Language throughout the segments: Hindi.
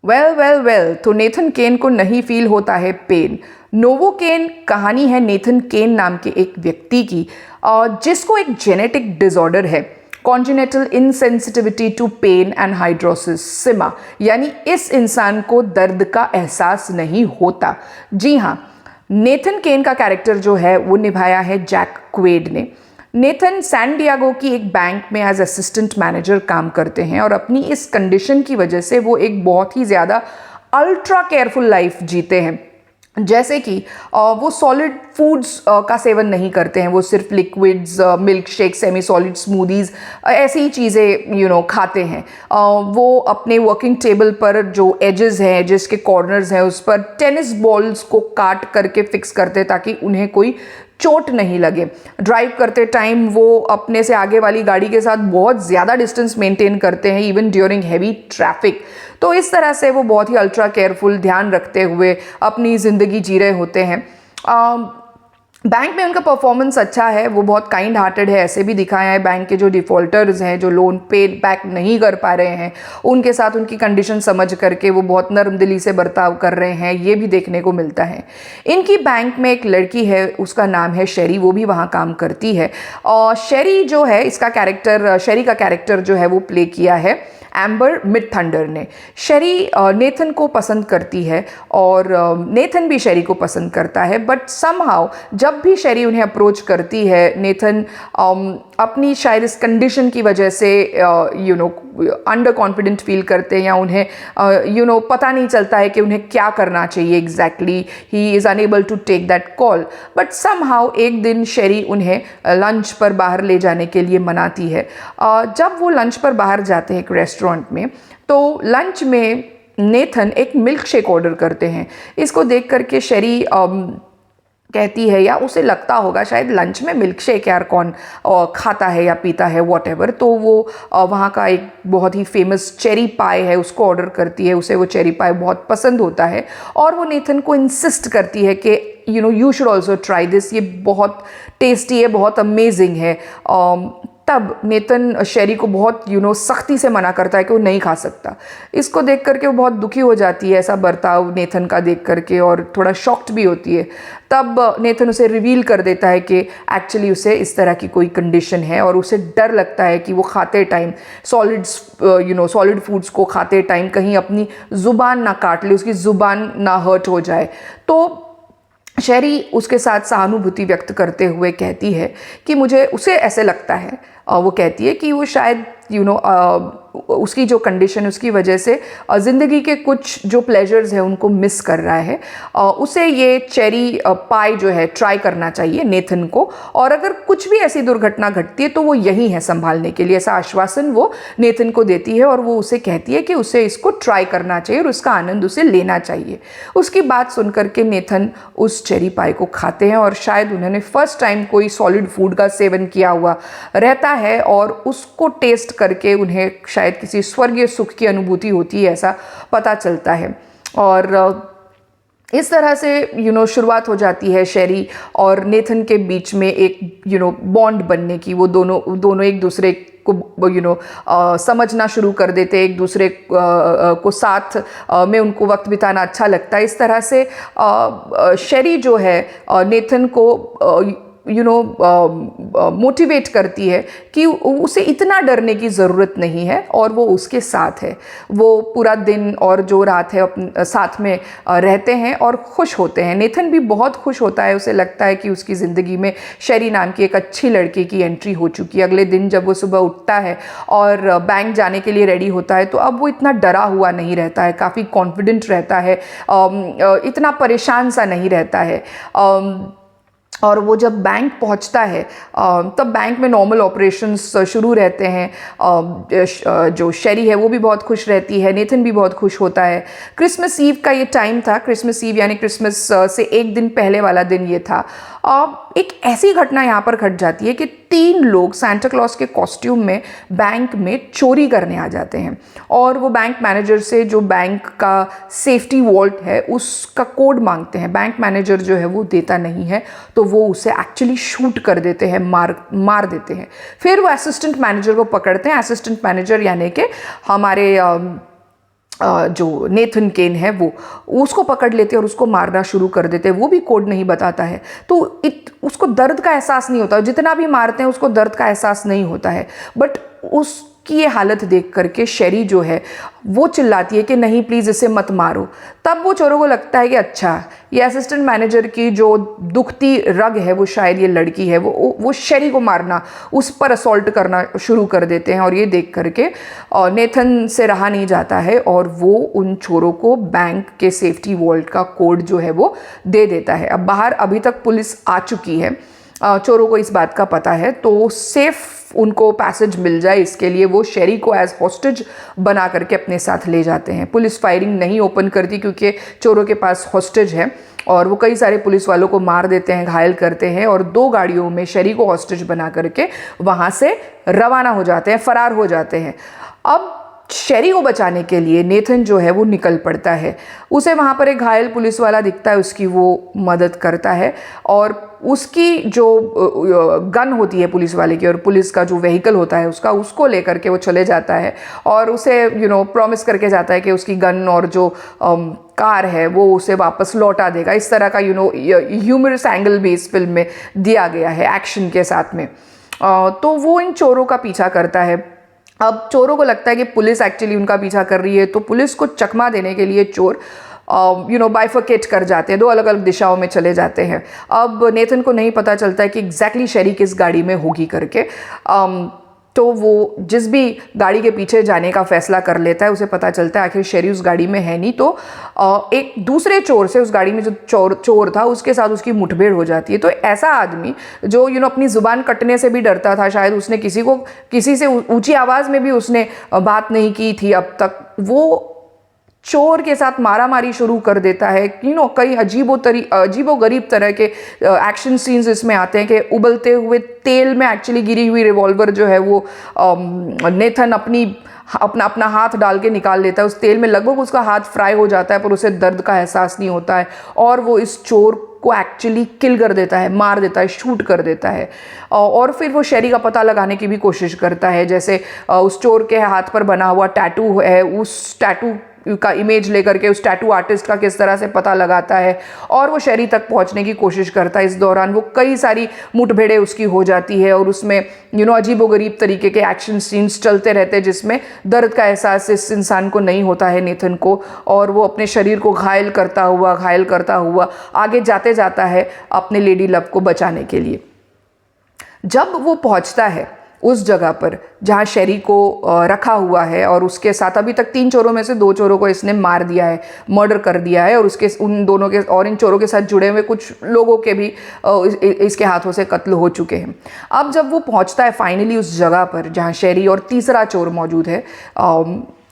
वेल वेल वेल, तो नेथन केन को नहीं फील होता है पेन। नोवोकेन कहानी है नेथन केन नाम के एक व्यक्ति की, जिसको एक जेनेटिक डिसऑर्डर है, congenital insensitivity to pain and hydrosis सिमा, यानी इस इंसान को दर्द का एहसास नहीं होता। जी हाँ, नेथन केन का कैरेक्टर जो है वो निभाया है जैक क्वेड ने। नेथन सैन डियागो की एक बैंक में एज असिस्टेंट मैनेजर काम करते हैं और अपनी इस कंडीशन की वजह से वो एक बहुत ही ज़्यादा अल्ट्रा केयरफुल लाइफ जीते हैं। जैसे कि वो सॉलिड फूड्स का सेवन नहीं करते हैं, वो सिर्फ liquids, milk shake, semi solid smoothies, ऐसी ही चीज़ें खाते हैं। वो अपने वर्किंग टेबल पर जो एजेस हैं, एजेस के कॉर्नर्स हैं, उस पर टेनिस बॉल्स को काट करके फिक्स करते ताकि उन्हें कोई चोट नहीं लगे। ड्राइव करते टाइम वो अपने से आगे वाली गाड़ी के साथ बहुत ज़्यादा डिस्टेंस मेंटेन करते हैं, इवन ड्यूरिंग हैवी ट्रैफिक। तो इस तरह से वो बहुत ही अल्ट्रा केयरफुल, ध्यान रखते हुए अपनी ज़िंदगी जी रहे होते हैं। बैंक में उनका परफॉर्मेंस अच्छा है, वो बहुत काइंड हार्टेड है, ऐसे भी दिखाया है। बैंक के जो डिफ़ॉल्टर्स हैं, जो लोन पे बैक नहीं कर पा रहे हैं, उनके साथ उनकी कंडीशन समझ करके वो बहुत नर्म दिली से बर्ताव कर रहे हैं, ये भी देखने को मिलता है। इनकी बैंक में एक लड़की है, उसका नाम है शेरी, वो भी वहाँ काम करती है। और शेरी जो है, इसका कैरेक्टर, शेरी का कैरेक्टर जो है वो प्ले किया है एम्बर मिडथंडर ने। शेरी नेथन को पसंद करती है और नेथन भी शेरी को पसंद करता है, बट समहाउ जब भी शेरी उन्हें अप्रोच करती है, नेथन अपनी शायद इस कंडीशन की वजह से अंडर कॉन्फिडेंट फील करते हैं, या उन्हें पता नहीं चलता है कि उन्हें क्या करना चाहिए exactly. He is unable to take that call, but somehow एक दिन शेरी उन्हें लंच पर बाहर ले जाने के लिए मनाती है। जब वो लंच पर बाहर जाते हैं एक रेस्टोरेंट में, तो लंच में नेथन एक मिल्क शेक ऑर्डर करते हैं। इसको देख करके शेरी कहती है, या उसे लगता होगा शायद लंच में मिल्क शेक यार कौन खाता है या पीता है, वॉटेवर। तो वो वहाँ का एक बहुत ही फेमस चेरी पाई है, उसको ऑर्डर करती है। उसे वो चेरी पाई बहुत पसंद होता है और वो नेथन को इंसिस्ट करती है कि you should also try this, ये बहुत टेस्टी है, बहुत अमेजिंग है। तब नेथन शेरी को बहुत सख्ती से मना करता है कि वो नहीं खा सकता। इसको देख करके वो बहुत दुखी हो जाती है, ऐसा बर्ताव नेथन का देख करके, और थोड़ा शॉक्ड भी होती है। तब नेथन उसे रिवील कर देता है कि एक्चुअली उसे इस तरह की कोई कंडीशन है और उसे डर लगता है कि वो खाते टाइम सॉलिड फूड्स को खाते टाइम कहीं अपनी ज़ुबान ना काट ले, उसकी ज़ुबान ना हर्ट हो जाए। तो शेरी उसके साथ सहानुभूति व्यक्त करते हुए कहती है कि उसे ऐसे लगता है, वो कहती है कि वो शायद उसकी जो कंडीशन है उसकी वजह से ज़िंदगी के कुछ जो प्लेजर्स हैं उनको मिस कर रहा है। उसे ये चेरी पाई जो है ट्राई करना चाहिए नेथन को, और अगर कुछ भी ऐसी दुर्घटना घटती है तो वो यही है संभालने के लिए, ऐसा आश्वासन वो नेथन को देती है। और वो उसे कहती है कि उसे इसको ट्राई करना चाहिए और उसका आनंद उसे लेना चाहिए। उसकी बात सुन करके नेथन उस चेरी पाई को खाते हैं, और शायद उन्होंने फर्स्ट टाइम कोई सॉलिड फूड का सेवन किया हुआ रहता है और उसको टेस्ट करके उन्हें शायद किसी स्वर्गीय सुख की अनुभूति होती है, ऐसा पता चलता है। और इस तरह से शुरुआत हो जाती है शेरी और नेथन के बीच में एक बॉन्ड बनने की। वो दोनों एक दूसरे को समझना शुरू कर देते, एक दूसरे को साथ में उनको वक्त बिताना अच्छा लगता है। इस तरह से शेरी जो है नेथन को मोटिवेट करती है कि उसे इतना डरने की ज़रूरत नहीं है, और वो उसके साथ है। वो पूरा दिन और जो रात है अपने साथ में रहते हैं और खुश होते हैं। नेथन भी बहुत खुश होता है, उसे लगता है कि उसकी ज़िंदगी में शेरी नाम की एक अच्छी लड़की की एंट्री हो चुकी है। अगले दिन जब वो सुबह उठता है और बैंक जाने के लिए रेडी होता है, तो अब वो इतना डरा हुआ नहीं रहता है, काफ़ी कॉन्फिडेंट रहता है, इतना परेशान सा नहीं रहता है। और वो जब बैंक पहुंचता है तब बैंक में नॉर्मल ऑपरेशंस शुरू रहते हैं। जो शेरी है वो भी बहुत खुश रहती है, नेथन भी बहुत खुश होता है। क्रिसमस ईव का ये टाइम था, क्रिसमस ईव यानी क्रिसमस से एक दिन पहले वाला दिन ये था। एक ऐसी घटना यहाँ पर घट जाती है कि 3 लोग सांता क्लॉज के कॉस्ट्यूम में बैंक में चोरी करने आ जाते हैं, और वो बैंक मैनेजर से जो बैंक का सेफ्टी वॉल्ट है उसका कोड मांगते हैं। बैंक मैनेजर जो है वो देता नहीं है, तो वो उसे एक्चुअली शूट कर देते हैं, मार देते हैं। फिर वो असिस्टेंट मैनेजर को पकड़ते हैं। असिस्टेंट मैनेजर यानी कि हमारे जो नेथन केन है वो उसको पकड़ लेते हैं और उसको मारना शुरू कर देते हैं। वो भी कोड नहीं बताता है, तो उसको दर्द का एहसास नहीं होता, जितना भी मारते हैं उसको दर्द का एहसास नहीं होता है। बट उसकी ये हालत देख करके शेरी जो है वो चिल्लाती है कि नहीं प्लीज़ इसे मत मारो। तब वो चोरों को लगता है कि अच्छा ये असिस्टेंट मैनेजर की जो दुखती रग है वो शायद ये लड़की है, वो शेरी को मारना, उस पर असॉल्ट करना शुरू कर देते हैं। और ये देख करके नेथन से रहा नहीं जाता है और वो उन चोरों को बैंक के सेफ्टी वॉल्ट का कोड जो है वो दे देता है। अब बाहर अभी तक पुलिस आ चुकी है, चोरों को इस बात का पता है, तो सेफ उनको पैसेज मिल जाए इसके लिए वो शेरी को एज हॉस्टेज बना करके अपने साथ ले जाते हैं। पुलिस फायरिंग नहीं ओपन करती क्योंकि चोरों के पास हॉस्टेज है, और वो कई सारे पुलिस वालों को मार देते हैं, घायल करते हैं, और 2 गाड़ियों में शेरी को हॉस्टेज बना करके वहाँ से रवाना हो जाते हैं, फरार हो जाते हैं। अब शेरी को बचाने के लिए नेथन जो है वो निकल पड़ता है। उसे वहाँ पर एक घायल पुलिस वाला दिखता है, उसकी वो मदद करता है, और उसकी जो गन होती है पुलिस वाले की और पुलिस का जो व्हीकल होता है उसको लेकर के वो चले जाता है, और उसे प्रॉमिस करके जाता है कि उसकी गन और जो कार है वो उसे वापस लौटा देगा। इस तरह का ह्यूमरस एंगल भी इस फिल्म में दिया गया है एक्शन के साथ में। तो वो इन चोरों का पीछा करता है। अब चोरों को लगता है कि पुलिस एक्चुअली उनका पीछा कर रही है, तो पुलिस को चकमा देने के लिए चोर बाइफरकेट कर जाते हैं, 2 अलग अलग दिशाओं में चले जाते हैं। अब नेथन को नहीं पता चलता है कि एग्जैक्टली शेरी किस गाड़ी में होगी करके। तो वो जिस भी गाड़ी के पीछे जाने का फैसला कर लेता है, उसे पता चलता है आखिर शेरी उस गाड़ी में है नहीं, तो एक दूसरे चोर से, उस गाड़ी में जो चोर था उसके साथ उसकी मुठभेड़ हो जाती है। तो ऐसा आदमी जो अपनी ज़ुबान कटने से भी डरता था, शायद उसने किसी से ऊंची आवाज़ में भी उसने बात नहीं की थी अब तक, वो चोर के साथ मारामारी शुरू कर देता है। कई अजीबो गरीब तरह के एक्शन सीन्स इसमें आते हैं कि उबलते हुए तेल में एक्चुअली गिरी हुई रिवॉल्वर जो है वो नेथन अपना हाथ डाल के निकाल लेता है उस तेल में, लगभग उसका हाथ फ्राई हो जाता है, पर उसे दर्द का एहसास नहीं होता है, और वो इस चोर को एक्चुअली किल कर देता है, मार देता है, शूट कर देता है। और फिर वो शेरी का पता लगाने की भी कोशिश करता है, जैसे उस चोर के हाथ पर बना हुआ टैटू है, उस टैटू का इमेज लेकर के उस टैटू आर्टिस्ट का किस तरह से पता लगाता है, और वो शेरी तक पहुंचने की कोशिश करता है। इस दौरान वो कई सारी मुठभेड़ें उसकी हो जाती है, और उसमें अजीबोगरीब तरीके के एक्शन सीन्स चलते रहते हैं जिसमें दर्द का एहसास इस इंसान को नहीं होता है, नेथन को, और वो अपने शरीर को घायल करता हुआ आगे जाता है अपने लेडी लव को बचाने के लिए। जब वो पहुंचता है उस जगह पर जहाँ शेरी को रखा हुआ है, और उसके साथ अभी तक 3 चोरों में से 2 चोरों को इसने मार दिया है, मर्डर कर दिया है, और उन दोनों के और इन चोरों के साथ जुड़े हुए कुछ लोगों के भी इसके हाथों से कत्ल हो चुके हैं। अब जब वो पहुंचता है फाइनली उस जगह पर जहाँ शेरी और तीसरा चोर मौजूद है,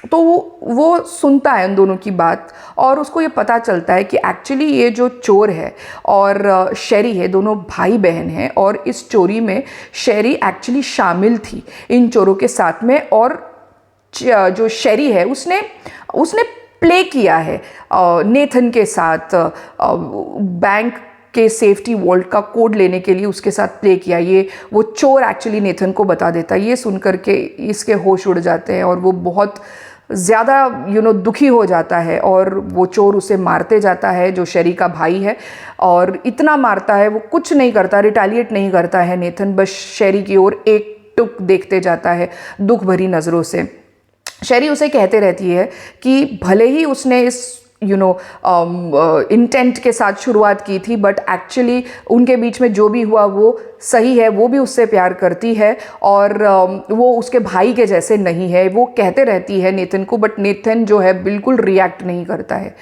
तो वो सुनता है उन दोनों की बात, और उसको ये पता चलता है कि एक्चुअली ये जो चोर है और शेरी है दोनों भाई बहन हैं, और इस चोरी में शेरी एक्चुअली शामिल थी इन चोरों के साथ में, और जो शेरी है उसने प्ले किया है नेथन के साथ, बैंक के सेफ्टी वॉल्ट का कोड लेने के लिए उसके साथ प्ले किया। ये वो चोर एक्चुअली नेथन को बता देता है। ये सुनकर के इसके होश उड़ जाते हैं, और वो बहुत ज़्यादा दुखी हो जाता है, और वो चोर उसे मारते जाता है जो शेरी का भाई है, और इतना मारता है, वो कुछ नहीं करता, रिटेलिएट नहीं करता है नेथन, बस शेरी की ओर एकटुक देखते जाता है दुख भरी नज़रों से। शेरी उसे कहते रहती है कि भले ही उसने इस इंटेंट के साथ शुरुआत की थी, बट एक्चुअली उनके बीच में जो भी हुआ वो सही है, वो भी उससे प्यार करती है, और वो उसके भाई के जैसे नहीं है, वो कहते रहती है नेथन को, बट नेथन जो है बिल्कुल रिएक्ट नहीं करता है।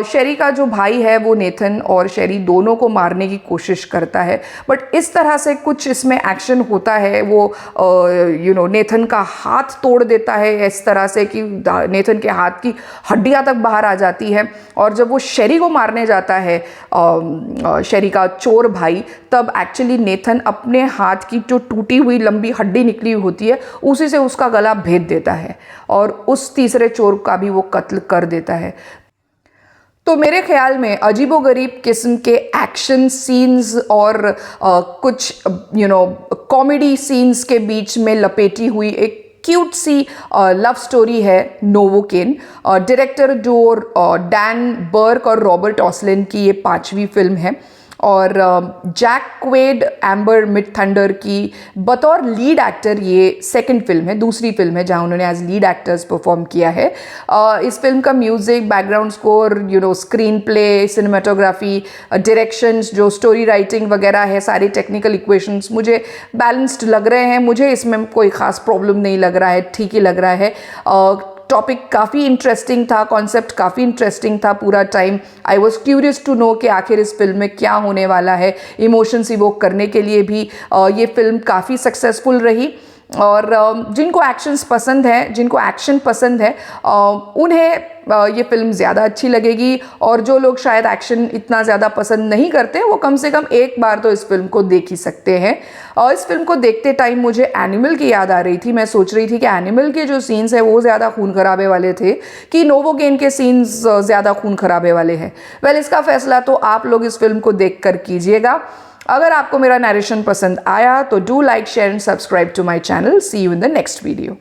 शेरी का जो भाई है वो नेथन और शेरी दोनों को मारने की कोशिश करता है, बट इस तरह से कुछ इसमें एक्शन होता है, वो नेथन का हाथ तोड़ देता है इस तरह से कि नेथन के हाथ की हड्डियां तक बाहर आ जाती है, और जब वो शेरी को मारने जाता है शेरी का चोर भाई, तब एक्चुअली नेथन अपने हाथ की जो टूटी हुई लंबी हड्डी निकली होती है उसी से उसका गला भेद देता है, और उस तीसरे चोर का भी वो कत्ल कर देता है। तो मेरे ख्याल में अजीबोगरीब किस्म के एक्शन सीन्स और कुछ कॉमेडी सीन्स के बीच में लपेटी हुई एक क्यूट सी लव स्टोरी है नोवोकेन। डायरेक्टर डोर डैन बर्क और रॉबर्ट ऑसलिन की ये 5वीं फिल्म है और जैक क्वेड एम्बर मिडथंडर की बतौर लीड एक्टर ये सेकंड फिल्म है, दूसरी फिल्म है जहां उन्होंने एज लीड एक्टर्स परफॉर्म किया है। इस फिल्म का music, background score, screen play, cinematography, directions, जो स्टोरी राइटिंग वगैरह है, सारे टेक्निकल इक्वेशंस मुझे बैलेंस्ड लग रहे हैं। मुझे इसमें कोई ख़ास प्रॉब्लम नहीं लग रहा है, ठीक ही लग रहा है। टॉपिक काफ़ी इंटरेस्टिंग था, कॉन्सेप्ट काफ़ी इंटरेस्टिंग था पूरा time. I was curious to know कि आखिर इस फिल्म में क्या होने वाला है। इमोशंस इवोक करने के लिए भी ये फिल्म काफ़ी सक्सेसफुल रही और जिनको एक्शंस पसंद है, जिनको एक्शन पसंद है, उन्हें ये फिल्म ज़्यादा अच्छी लगेगी और जो लोग शायद एक्शन इतना ज़्यादा पसंद नहीं करते वो कम से कम एक बार तो इस फिल्म को देख ही सकते हैं। और इस फिल्म को देखते टाइम मुझे एनिमल की याद आ रही थी। मैं सोच रही थी कि एनिमल के जो सीन्स हैं वो ज़्यादा खून खराबे वाले थे कि नोवोकेन के सीन्स ज़्यादा खून खराबे वाले हैं। वेल, इसका फैसला तो आप लोग इस फिल्म को देख कर कीजिएगा। अगर आपको मेरा नरेशन पसंद आया तो do like, share and subscribe to my channel. See you in the next video.